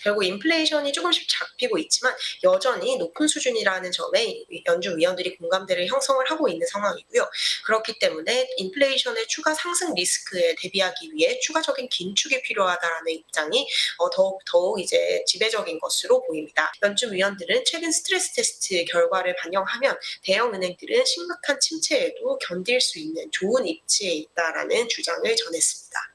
결국 인플레이션이 조금씩 잡히고 있지만 여전히 높은 수준이라는 점에 연준 위원들이 공감대를 형성을 하고 있는 상황이고요. 그렇기 때문에 인플레이션의 추가 상승 리스크에 대비하기 위해 추가적인 긴축이 필요하다라는 입장이 더욱 이제 지배적인 것으로 보입니다. 연준 위원들은 최근 스트레스 테스트 결과를 반영하면 대형 은행들은 심각한 침체에도 견딜 수 있는 좋은 입지에 있다라는 주장을 전했습니다.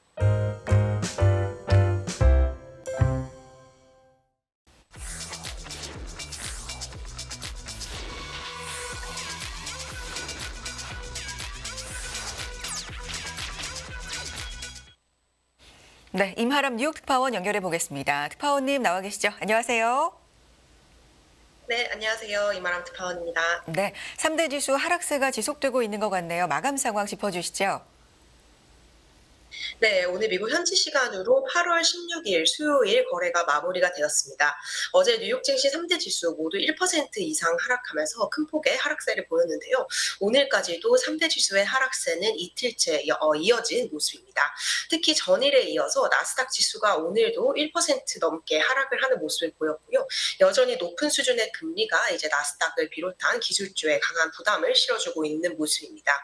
네, 임하람 뉴욕 특파원 연결해 보겠습니다. 특파원님 나와 계시죠? 안녕하세요. 네, 안녕하세요. 이마람 특파원입니다. 네, 3대 지수 하락세가 지속되고 있는 것 같네요. 마감 상황 짚어주시죠. 네, 오늘 미국 현지 시간으로 8월 16일 수요일 거래가 마무리가 되었습니다. 어제 뉴욕 증시 3대 지수 모두 1% 이상 하락하면서 큰 폭의 하락세를 보였는데요. 오늘까지도 3대 지수의 하락세는 이틀째 이어진 모습입니다. 특히 전일에 이어서 나스닥 지수가 오늘도 1% 넘게 하락을 하는 모습을 보였고요. 여전히 높은 수준의 금리가 이제 나스닥을 비롯한 기술주에 강한 부담을 실어주고 있는 모습입니다.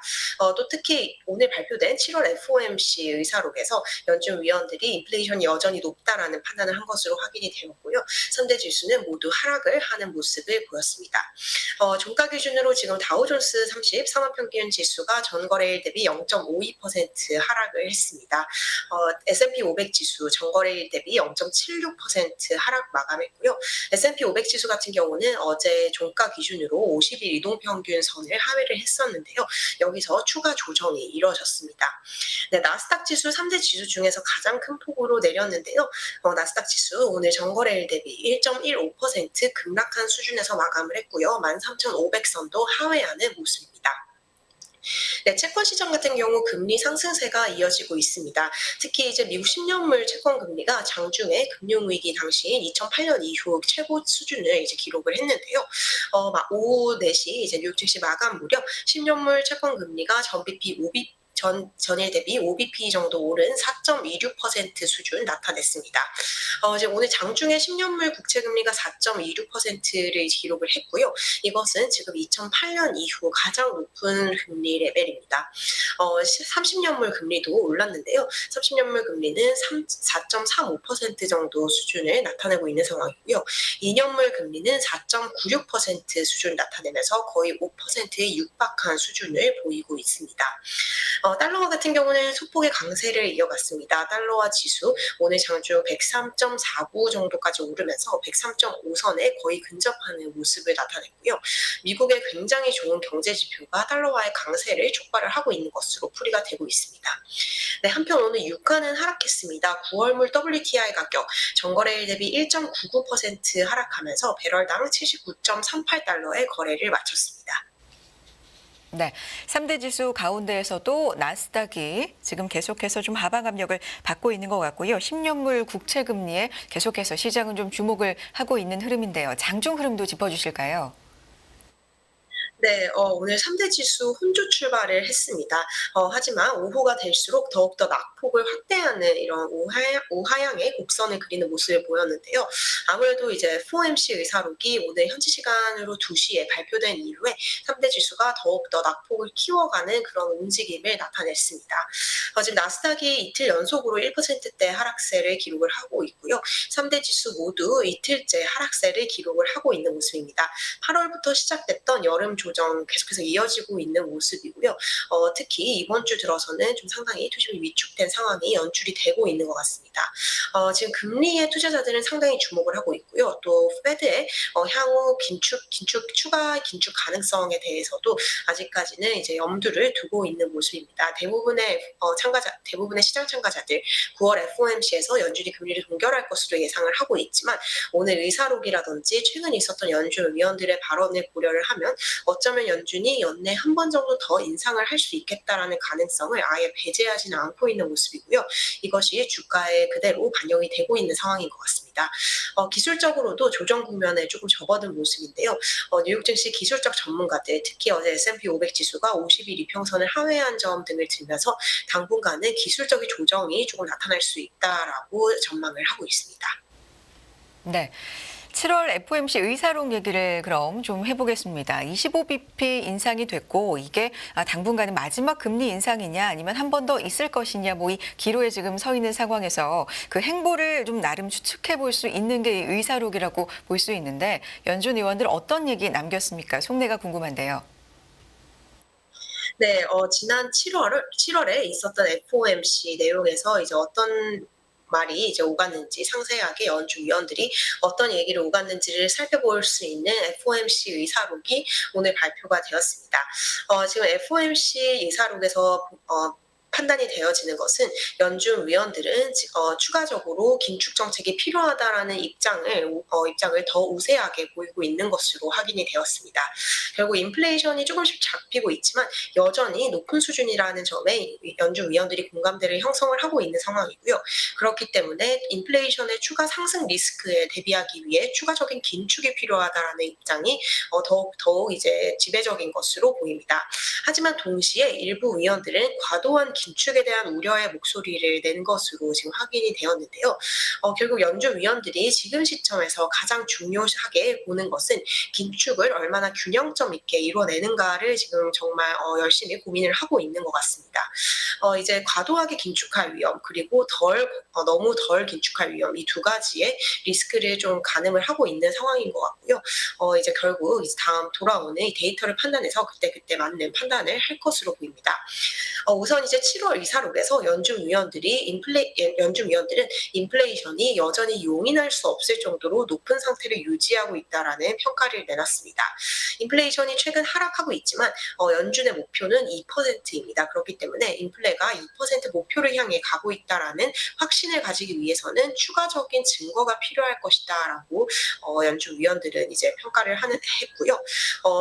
또 특히 오늘 발표된 7월 FOMC 의사록에서 연준 위원들이 인플레이션이 여전히 높다라는 판단을 한 것으로 확인이 되었고요. 3대 지수는 모두 하락을 하는 모습을 보였습니다. 종가 기준으로 지금 다우존스 30 산업평균 지수가 전거래일 대비 0.52% 하락을 했습니다. S&P 500 지수 전거래일 대비 0.76% 하락 마감했고요. S&P 500 지수 같은 경우는 어제 종가 기준으로 50일 이동평균 선을 하회를 했었는데요. 여기서 추가 조정이 이루어졌습니다. 네, 나스닥 지수 3대 지수 중에서 가장 큰 폭으로 내렸는데요. 나스닥 지수 오늘 전거래일 대비 1.15% 급락한 수준에서 마감을 했고요. 13,500선도 하회하는 모습입니다. 네, 채권 시장 같은 경우 금리 상승세가 이어지고 있습니다. 특히 이제 미국 10년물 채권 금리가 장중에 금융위기 당시인 2008년 이후 최고 수준을 이제 기록을 했는데요. 오후 4시 이제 뉴욕 증시 마감 무렵 10년물 채권 금리가 전비피 5비 전일 대비 5bp 정도 오른 4.26% 수준 나타냈습니다. 이제 오늘 장중에 10년물 국채금리가 4.26%를 기록을 했고요. 이것은 지금 2008년 이후 가장 높은 금리 레벨입니다. 30년물 금리도 올랐는데요. 30년물 금리는 4.35% 정도 수준을 나타내고 있는 상황이고요. 2년물 금리는 4.96% 수준을 나타내면서 거의 5%에 육박한 수준을 보이고 있습니다. 달러 같은 경우는 소폭의 강세를 이어갔습니다. 달러화 지수 오늘 장중 103.49 정도까지 오르면서 103.5선에 거의 근접하는 모습을 나타냈고요. 미국의 굉장히 좋은 경제 지표가 달러화의 강세를 촉발을 하고 있는 것으로 풀이가 되고 있습니다. 네, 한편 오늘 유가는 하락했습니다. 9월물 WTI 가격 전거래일 대비 1.99% 하락하면서 배럴당 79.38달러에 거래를 마쳤습니다. 네, 3대 지수 가운데에서도 나스닥이 지금 계속해서 좀 하방 압력을 받고 있는 것 같고요. 10년물 국채 금리에 계속해서 시장은 좀 주목을 하고 있는 흐름인데요. 장중 흐름도 짚어주실까요? 네, 오늘 3대 지수 혼조 출발을 했습니다. 하지만 오후가 될수록 더욱더 낙폭을 확대하는 이런 우하향의 곡선을 그리는 모습을 보였는데요. 아무래도 이제 FOMC 의사록이 오늘 현지 시간으로 2시에 발표된 이후에 3대 지수가 더욱더 낙폭을 키워가는 그런 움직임을 나타냈습니다. 지금 나스닥이 이틀 연속으로 1%대 하락세를 기록을 하고 있고요. 3대 지수 모두 이틀째 하락세를 기록을 하고 있는 모습입니다. 8월부터 시작됐던 여름 조정 계속해서 이어지고 있는 모습이고요. 특히 이번 주 들어서는 좀 상당히 투심이 위축된 상황이 연출이 되고 있는 것 같습니다. 지금 금리에 투자자들은 상당히 주목을 하고 있고요. 또 페드의 향후 추가 긴축 가능성에 대해서도 아직까지는 이제 염두를 두고 있는 모습입니다. 대부분의 시장 참가자들 9월 FOMC에서 연준이 금리를 동결할 것으로 예상을 하고 있지만 오늘 의사록이라든지 최근 있었던 연준 위원들의 발언을 고려를 하면 어쩌면 연준이 연내 한 번 정도 더 인상을 할 수 있겠다라는 가능성을 아예 배제하지는 않고 있는 모습이고요. 이것이 주가에 그대로 반영이 되고 있는 상황인 것 같습니다. 기술적으로도 조정 국면에 조금 접어든 모습인데요. 뉴욕 증시 기술적 전문가들 특히 어제 S&P 500 지수가 50일 이평선을 하회한 점 등을 들면서 당분간은 기술적인 조정이 조금 나타날 수 있다라고 전망을 하고 있습니다. 네. 7월 FOMC 의사록 얘기를 그럼 좀 해보겠습니다. 25bp 인상이 됐고 이게 당분간은 마지막 금리 인상이냐 아니면 한 번 더 있을 것이냐 뭐 이 기로에 지금 서 있는 상황에서 그 행보를 좀 나름 추측해 볼 수 있는 게 의사록이라고 볼 수 있는데 연준 의원들 어떤 얘기 남겼습니까? 속내가 궁금한데요. 네, 지난 7월에 있었던 FOMC 내용에서 이제 어떤 말이 이제 오갔는지 상세하게 연준 위원들이 어떤 얘기를 오갔는지를 살펴볼 수 있는 FOMC 의사록이 오늘 발표가 되었습니다. 지금 FOMC 의사록에서 판단이 되어지는 것은 연준 위원들은 추가적으로 긴축 정책이 필요하다라는 입장을 더 우세하게 보이고 있는 것으로 확인이 되었습니다. 결국 인플레이션이 조금씩 잡히고 있지만 여전히 높은 수준이라는 점에 연준 위원들이 공감대를 형성을 하고 있는 상황이고요. 그렇기 때문에 인플레이션의 추가 상승 리스크에 대비하기 위해 추가적인 긴축이 필요하다라는 입장이 더욱 이제 지배적인 것으로 보입니다. 하지만 동시에 일부 위원들은 과도한 긴축에 대한 우려의 목소리를 낸 것으로 지금 확인이 되었는데요. 결국 연준 위원들이 지금 시점에서 가장 중요하게 보는 것은 긴축을 얼마나 균형점 있게 이뤄내는가를 지금 정말 열심히 고민을 하고 있는 것 같습니다. 이제 과도하게 긴축할 위험 그리고 너무 덜 긴축할 위험 이 두 가지의 리스크를 좀 가늠을 하고 있는 상황인 것 같고요. 이제 결국 이제 다음 돌아오는 이 데이터를 판단해서 그때 맞는 판단을 할 것으로 보입니다. 우선 이제 7월 이사록에서 연준 위원들은 인플레이션이 여전히 용인할 수 없을 정도로 높은 상태를 유지하고 있다라는 평가를 내놨습니다. 인플레이션이 최근 하락하고 있지만 연준의 목표는 2%입니다. 그렇기 때문에 인플레가 2% 목표를 향해 가고 있다라는 확신을 가지기 위해서는 추가적인 증거가 필요할 것이다라고 연준 위원들은 이제 평가를 했고요.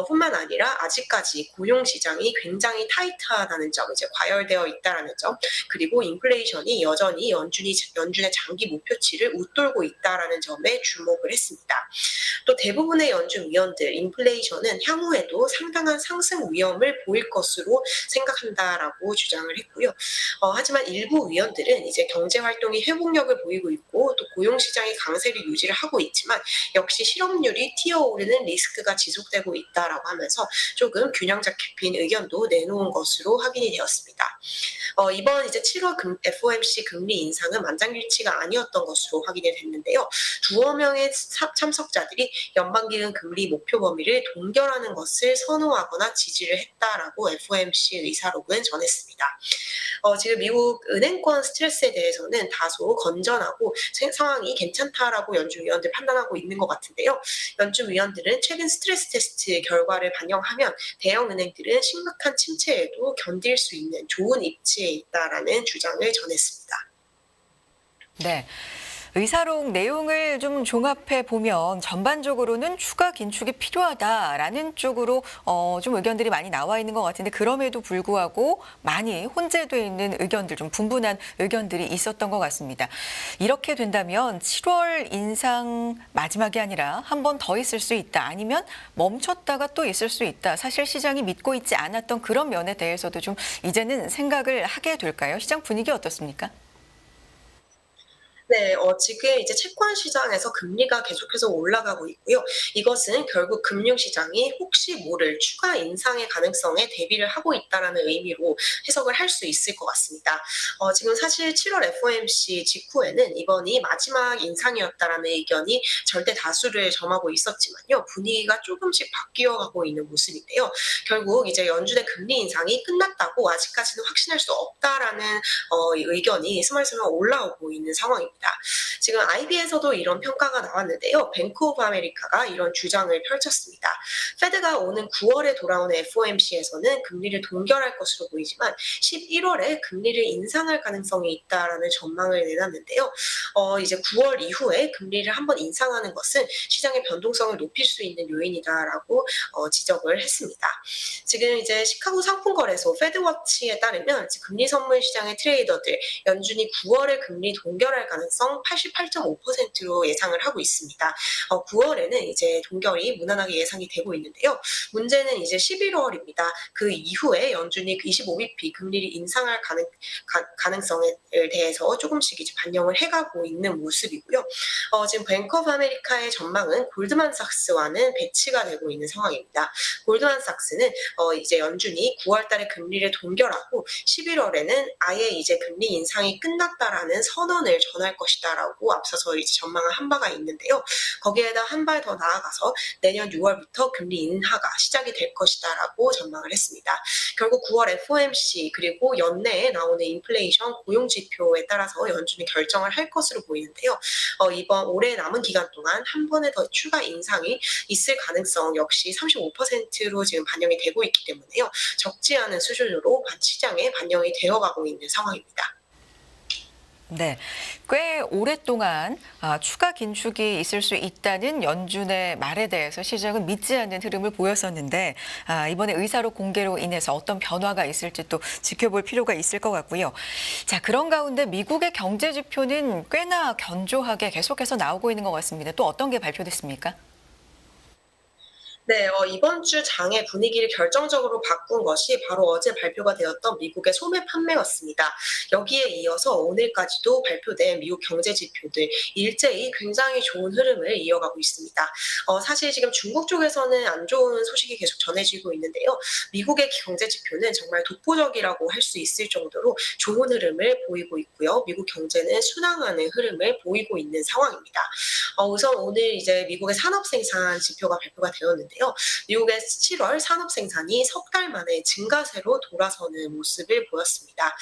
뿐만 아니라 아직까지 고용 시장이 굉장히 타이트하다는 점, 이제 과열되어 있다라는 점, 그리고 인플레이션이 여전히 연준의 장기 목표치를 웃돌고 있다라는 점에 주목을 했습니다. 또 대부분의 연준 위원들 인플레이션은 향후에도 상당한 상승 위험을 보일 것으로 생각한다라고 주장을 했고요. 하지만 일부 위원들은 이제 경제 활동이 회복력을 보이고 있고 또 고용 시장이 강세를 유지를 하고 있지만 역시 실업률이 튀어오르는 리스크가 지속되고 있다라고 하면서 조금 균형 잡힌 의견도 내놓은 것으로 확인이 되었습니다. 이번 이제 7월 FOMC 금리 인상은 만장일치가 아니었던 것으로 확인이 됐는데요. 두어 명의 참석자들이 연방기금 금리 목표 범위를 동결하는 것을 선호하거나 지지를 했다라고 FOMC 의사록은 전했습니다. 지금 미국 은행권 스트레스에 대해서는 다소 건전하고 상황이 괜찮다라고 연준 위원들 판단하고 있는 것 같은데요. 연준 위원들은 최근 스트레스 테스트 결과를 반영하면 대형 은행들은 심각한 침체에도 견딜 수 있는 좋은 입지에 있다라는 주장을 전했습니다. 네. 의사록 내용을 좀 종합해 보면 전반적으로는 추가 긴축이 필요하다라는 쪽으로 좀 의견들이 많이 나와 있는 것 같은데 그럼에도 불구하고 많이 혼재되어 있는 의견들, 좀 분분한 의견들이 있었던 것 같습니다. 이렇게 된다면 7월 인상 마지막이 아니라 한 번 더 있을 수 있다. 아니면 멈췄다가 또 있을 수 있다. 사실 시장이 믿고 있지 않았던 그런 면에 대해서도 좀 이제는 생각을 하게 될까요? 시장 분위기 어떻습니까? 네, 지금 이제 채권 시장에서 금리가 계속해서 올라가고 있고요. 이것은 결국 금융 시장이 혹시 모를 추가 인상의 가능성에 대비를 하고 있다라는 의미로 해석을 할 수 있을 것 같습니다. 지금 사실 7월 FOMC 직후에는 이번이 마지막 인상이었다라는 의견이 절대 다수를 점하고 있었지만요. 분위기가 조금씩 바뀌어가고 있는 모습인데요. 결국 이제 연준의 금리 인상이 끝났다고 아직까지는 확신할 수 없다라는 의견이 스멀스멀 올라오고 있는 상황입니다. 지금 IB에서도 이런 평가가 나왔는데요. 뱅크 오브 아메리카가 이런 주장을 펼쳤습니다. 페드가 오는 9월에 돌아오는 FOMC에서는 금리를 동결할 것으로 보이지만 11월에 금리를 인상할 가능성이 있다라는 전망을 내놨는데요. 이제 9월 이후에 금리를 한번 인상하는 것은 시장의 변동성을 높일 수 있는 요인이다라고 지적을 했습니다. 지금 이제 시카고 상품거래소 페드워치에 따르면 금리 선물 시장의 트레이더들 연준이 9월에 금리 동결할 가능성이 가능성 88.5%로 예상을 하고 있습니다. 9월에는 이제 동결이 무난하게 예상이 되고 있는데요. 문제는 이제 11월입니다. 그 이후에 연준이 25bp 금리를 인상할 가능성에 대해서 조금씩 이제 반영을 해가고 있는 모습이고요. 지금 뱅크 오브 아메리카의 전망은 골드만삭스와는 배치가 되고 있는 상황입니다. 골드만삭스는 이제 연준이 9월 달에 금리를 동결하고 11월에는 아예 이제 금리 인상이 끝났다라는 선언을 전할 것이다라고 앞서서 이제 전망을 한 바가 있는데요. 거기에다 한 발 더 나아가서 내년 6월부터 금리 인하가 시작이 될 것이다라고 전망을 했습니다. 결국 9월 FOMC 그리고 연내에 나오는 인플레이션 고용 지표에 따라서 연준이 결정을 할 것으로 보이는데요. 이번 올해 남은 기간 동안 한 번에 더 추가 인상이 있을 가능성 역시 35%로 지금 반영이 되고 있기 때문에요. 적지 않은 수준으로 시장에 반영이 되어가고 있는 상황입니다. 네, 꽤 오랫동안 추가 긴축이 있을 수 있다는 연준의 말에 대해서 시장은 믿지 않는 흐름을 보였었는데 이번에 의사록 공개로 인해서 어떤 변화가 있을지 또 지켜볼 필요가 있을 것 같고요. 자, 그런 가운데 미국의 경제 지표는 꽤나 견조하게 계속해서 나오고 있는 것 같습니다. 또 어떤 게 발표됐습니까? 네, 이번 주 장의 분위기를 결정적으로 바꾼 것이 바로 어제 발표가 되었던 미국의 소매 판매였습니다. 여기에 이어서 오늘까지도 발표된 미국 경제 지표들 일제히 굉장히 좋은 흐름을 이어가고 있습니다. 사실 지금 중국 쪽에서는 안 좋은 소식이 계속 전해지고 있는데요. 미국의 경제 지표는 정말 독보적이라고 할 수 있을 정도로 좋은 흐름을 보이고 있고요. 미국 경제는 순항하는 흐름을 보이고 있는 상황입니다. 우선 오늘 이제 미국의 산업 생산 지표가 발표가 되었는데요. 미국의 7월 산업 생산이 석 달 만에 증가세로 돌아서는 모습을 보였습니다.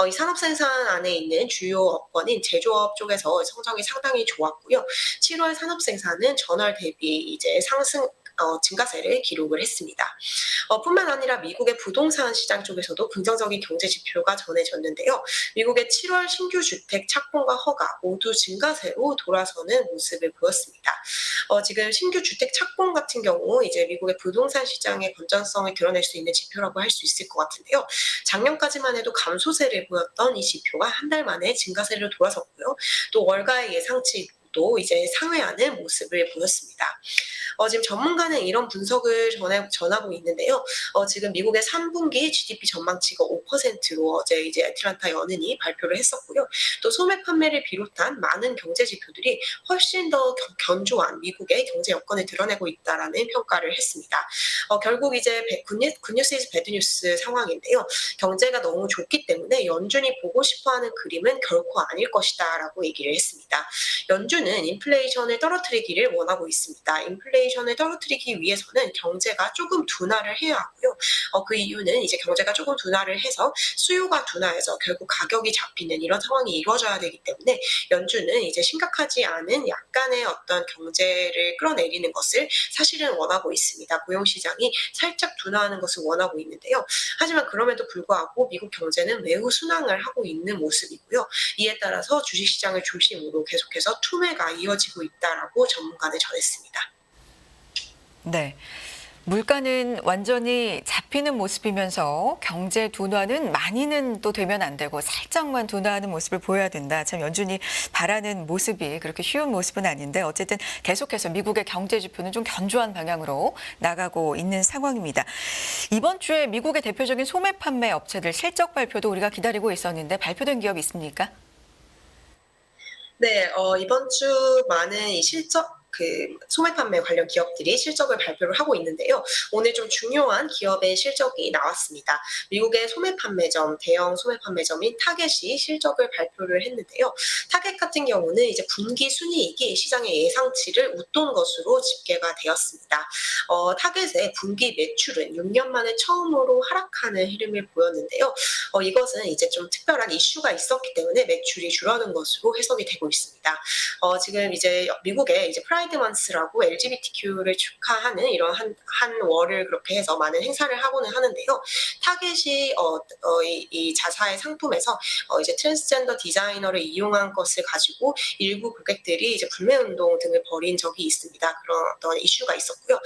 이 산업 생산 안에 있는 주요 업권인 제조업 쪽에서 성적이 상당히 좋았고요. 7월 산업 생산은 전월 대비 이제 상승 증가세를 기록을 했습니다. 뿐만 아니라 미국의 부동산 시장 쪽에서도 긍정적인 경제 지표가 전해졌는데요. 미국의 7월 신규 주택 착공과 허가 모두 증가세로 돌아서는 모습을 보였습니다. 지금 신규 주택 착공 같은 경우 이제 미국의 부동산 시장의 건전성을 드러낼 수 있는 지표라고 할 수 있을 것 같은데요. 작년까지만 해도 감소세를 보였던 이 지표가 한 달 만에 증가세를 돌아섰고요. 또 월가의 예상치 도 이제 상회하는 모습을 보였습니다. 지금 전문가는 이런 분석을 전하고 있는데요. 지금 미국의 3분기 GDP 전망치가 5%로 어제 이제 애틀란타 연은이 발표를 했었고요. 또 소매 판매를 비롯한 많은 경제 지표들이 훨씬 더 견조한 미국의 경제 여건을 드러내고 있다라는 평가를 했습니다. 결국 이제 굿뉴스 이즈 배드뉴스 상황인데요. 경제가 너무 좋기 때문에 연준이 보고 싶어하는 그림은 결코 아닐 것이다라고 얘기를 했습니다. 연준은 인플레이션을 떨어뜨리기를 원하고 있습니다. 인플레이션을 떨어뜨리기 위해서는 경제가 조금 둔화를 해야 하고요. 그 이유는 이제 경제가 조금 둔화를 해서 수요가 둔화해서 결국 가격이 잡히는 이런 상황이 이루어져야 되기 때문에 연준은 이제 심각하지 않은 약간의 어떤 경제를 끌어내리는 것을 사실은 원하고 있습니다. 고용시장이 살짝 둔화하는 것을 원하고 있는데요. 하지만 그럼에도 불구하고 미국 경제는 매우 순항을 하고 있는 모습이고요. 이에 따라서 주식시장을 중심으로 계속해서 투매가 이어지고 있다라고 전문가는 전했습니다. 네. 물가는 완전히 잡히는 모습이면서 경제 둔화는 많이는 또 되면 안 되고 살짝만 둔화하는 모습을 보여야 된다. 참 연준이 바라는 모습이 그렇게 쉬운 모습은 아닌데 어쨌든 계속해서 미국의 경제 지표는 좀 견조한 방향으로 나가고 있는 상황입니다. 이번 주에 미국의 대표적인 소매 판매 업체들 실적 발표도 우리가 기다리고 있었는데 발표된 기업이 있습니까? 네, 이번 주 많은 이 소매 판매 관련 기업들이 실적을 발표를 하고 있는데요. 오늘 좀 중요한 기업의 실적이 나왔습니다. 미국의 소매 판매점, 대형 소매 판매점인 타겟이 실적을 발표를 했는데요. 타겟 같은 경우는 이제 분기 순이익이 시장의 예상치를 웃돈 것으로 집계가 되었습니다. 타겟의 분기 매출은 6년 만에 처음으로 하락하는 흐름을 보였는데요. 이것은 이제 좀 특별한 이슈가 있었기 때문에 매출이 줄어든 것으로 해석이 되고 있습니다. 지금 이제 미국의 이제 프라이빗 프라이드 만스라고 LGBTQ를 축하하는 이런 한 월을 그렇게 해서 많은 행사를 하고는 하는데요. 타겟이 이 자사의 상품에서 이제 트랜스젠더 디자이너를 이용한 것을 가지고 일부 고객들이 이제 불매 운동 등을 벌인 적이 있습니다. 그런 어떤 이슈가 있었고요.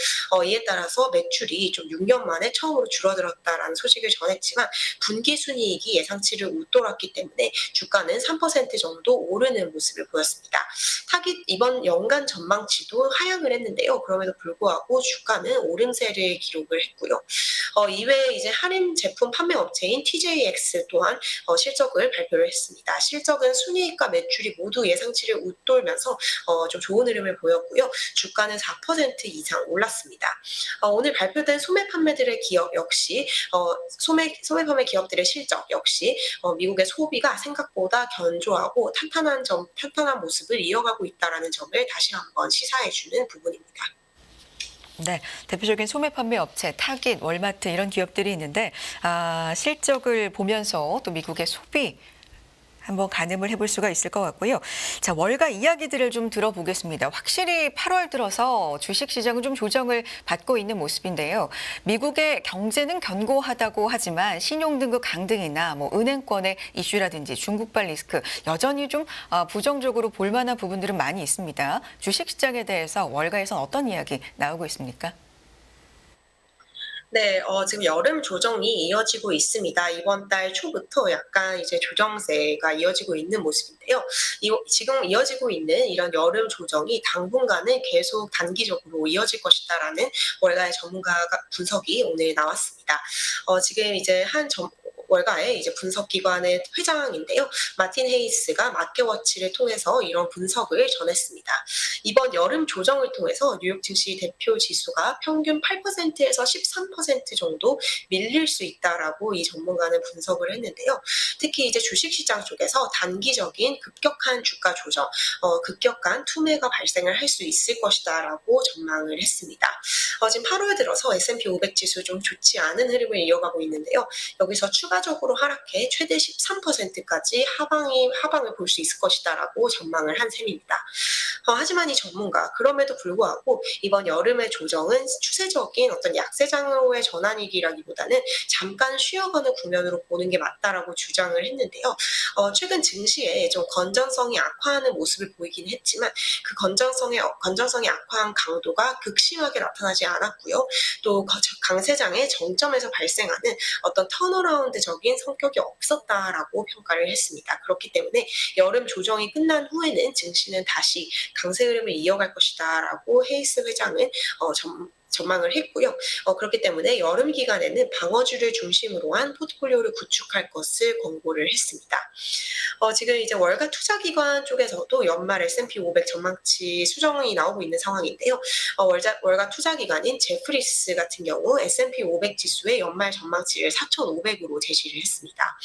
이에 따라서 매출이 좀 6년 만에 처음으로 줄어들었다라는 소식을 전했지만 분기 순이익이 예상치를 웃돌았기 때문에 주가는 3% 정도 오르는 모습을 보였습니다. 타깃 이번 연간 전망치도 하향을 했는데요. 그럼에도 불구하고 주가는 오름세를 기록을 했고요. 이외에 이제 할인 제품 판매 업체인 TJX 또한 실적을 발표를 했습니다. 실적은 순이익과 매출이 모두 예상치를 웃돌면서 좀 좋은 흐름을 보였고요. 주가는 4% 이상 올랐습니다. 오늘 발표된 소매 판매들의 기업 역시 소매 판매 기업들의 실적 역시 미국의 소비가 생각보다 견조하고 탄탄한 모습을 이어가고 있다라는 점을 다시 한번 시사해주는 부분입니다. 네, 대표적인 소매 판매 업체, 타깃, 월마트 이런 기업들이 있는데 실적을 보면서 또 미국의 소비 한번 가늠을 해볼 수가 있을 것 같고요. 자, 월가 이야기들을 좀 들어보겠습니다. 확실히 8월 들어서 주식시장은 좀 조정을 받고 있는 모습인데요. 미국의 경제는 견고하다고 하지만 신용등급 강등이나 뭐 은행권의 이슈라든지 중국발 리스크 여전히 좀 부정적으로 볼 만한 부분들은 많이 있습니다. 주식시장에 대해서 월가에서는 어떤 이야기 나오고 있습니까? 네, 지금 여름 조정이 이어지고 있습니다. 이번 달 초부터 약간 이제 조정세가 이어지고 있는 모습인데요. 지금 이어지고 있는 이런 여름 조정이 당분간은 계속 단기적으로 이어질 것이다라는 월가의 전문가가 분석이 오늘 나왔습니다. 지금 이제 월가의 이제 분석기관의 회장인데요. 마틴 헤이스가 마켓워치를 통해서 이런 분석을 전했습니다. 이번 여름 조정을 통해서 뉴욕 증시 대표 지수가 평균 8%에서 13% 정도 밀릴 수 있다라고 이 전문가는 분석을 했는데요. 특히 이제 주식시장 쪽에서 단기적인 급격한 주가 조정, 급격한 투매가 발생을 할 수 있을 것이다라고 전망을 했습니다. 지금 8월 들어서 S&P 500 지수 좀 좋지 않은 흐름을 이어가고 있는데요. 여기서 추가적으로 하락해 최대 13%까지 하방을 볼 수 있을 것이다라고 전망을 한 셈입니다. 하지만 이 전문가 그럼에도 불구하고 이번 여름의 조정은 추세적인 어떤 약세장으로의 전환이기라기보다는 잠깐 쉬어가는 국면으로 보는 게 맞다라고 주장을 했는데요. 최근 증시에 좀 건전성이 악화하는 모습을 보이긴 했지만 그 건전성이 악화한 강도가 극심하게 나타나지 않았고요. 또 강세장의 정점에서 발생하는 어떤 턴어라운드적인 성격이 없었다라고 평가를 했습니다. 그렇기 때문에 여름 조정이 끝난 후에는 증시는 다시 강세 흐름을 이어갈 것이다라고 헤이스 회장은 전망을 했고요. 그렇기 때문에 여름 기간에는 방어주를 중심으로 한 포트폴리오를 구축할 것을 권고를 했습니다. 지금 이제 월가 투자기관 쪽에서도 연말 S&P 500 전망치 수정이 나오고 있는 상황인데요. 월가 투자기관인 제프리스 같은 경우 S&P 500 지수의 연말 전망치를 4,500으로 제시를 했습니다.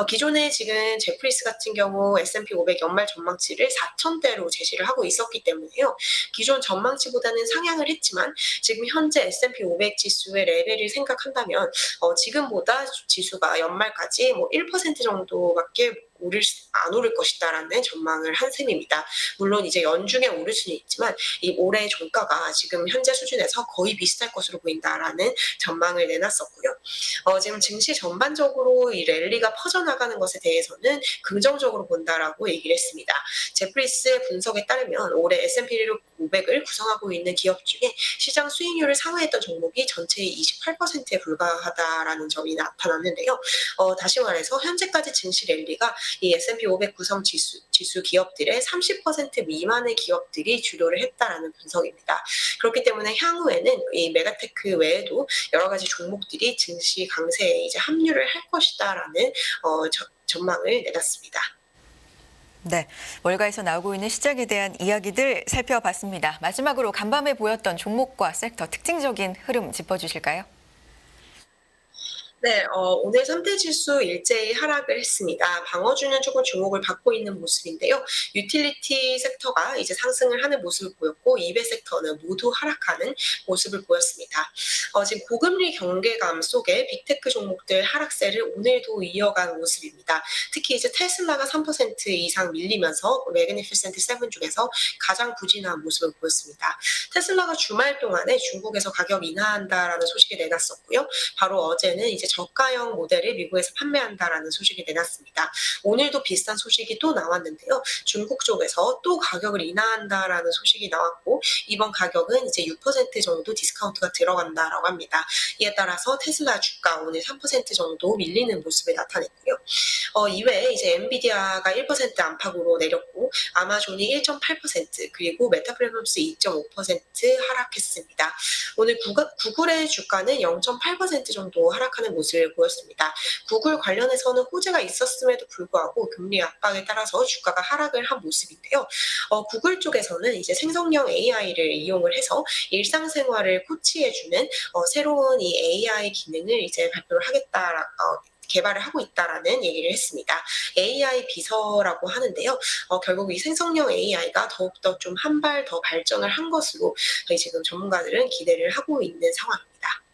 기존에 지금 제프리스 같은 경우 S&P 500 연말 전망치를 4,000대로 제시를 하고 있었기 때문에요. 기존 전망치보다는 상향을 했지만 지금 현재 S&P 500 지수의 레벨을 생각한다면 지금보다 지수가 연말까지 뭐 1% 정도밖에 안 오를 것이다라는 전망을 한 셈입니다. 물론 이제 연중에 오를 수는 있지만 이 올해 종가가 지금 현재 수준에서 거의 비슷할 것으로 보인다라는 전망을 내놨었고요. 지금 증시 전반적으로 이 랠리가 퍼져나가는 것에 대해서는 긍정적으로 본다라고 얘기를 했습니다. 제프리스의 분석에 따르면 올해 S&P 500을 구성하고 있는 기업 중에 시장 수익률을 상회했던 종목이 전체의 28%에 불과하다라는 점이 나타났는데요. 다시 말해서 현재까지 증시 랠리가 이 S&P 500 구성 지수 기업들의 30% 미만의 기업들이 주도를 했다라는 분석입니다. 그렇기 때문에 향후에는 이 메가테크 외에도 여러 가지 종목들이 증시 강세에 이제 합류를 할 것이다라는 전망을 내놨습니다. 네, 월가에서 나오고 있는 시장에 대한 이야기들 살펴봤습니다. 마지막으로 간밤에 보였던 종목과 섹터 특징적인 흐름 짚어주실까요? 네, 오늘 3대 지수 일제히 하락을 했습니다. 방어주는 조금 주목을 받고 있는 모습인데요. 유틸리티 섹터가 이제 상승을 하는 모습을 보였고, 이베 섹터는 모두 하락하는 모습을 보였습니다. 지금 고금리 경계감 속에 빅테크 종목들 하락세를 오늘도 이어간 모습입니다. 특히 이제 테슬라가 3% 이상 밀리면서 매그니피센트 7 중에서 가장 부진한 모습을 보였습니다. 테슬라가 주말 동안에 중국에서 가격 인하한다라는 소식을 내놨었고요. 바로 어제는 이제 저가형 모델을 미국에서 판매한다라는 소식이 내놨습니다. 오늘도 비슷한 소식이 또 나왔는데요. 중국 쪽에서 또 가격을 인하한다라는 소식이 나왔고 이번 가격은 이제 6% 정도 디스카운트가 들어간다라고 합니다. 이에 따라서 테슬라 주가 오늘 3% 정도 밀리는 모습을 나타냈고요. 이외에 이제 엔비디아가 1% 안팎으로 내렸고 아마존이 1.8% 그리고 메타플랫폼스 2.5% 하락했습니다. 오늘 구글의 주가는 0.8% 정도 하락하는 모습을 보였습니다. 구글 관련해서는 호재가 있었음에도 불구하고 금리 압박에 따라서 주가가 하락을 한 모습인데요. 구글 쪽에서는 이제 생성형 AI를 이용을 해서 일상생활을 코치해주는 새로운 이 AI 기능을 이제 발표를 하겠다. 개발을 하고 있다라는 얘기를 했습니다. AI 비서라고 하는데요. 결국 이 생성형 AI가 더욱더 좀 한 발 더 발전을 한 것으로 저희 지금 전문가들은 기대를 하고 있는 상황입니다.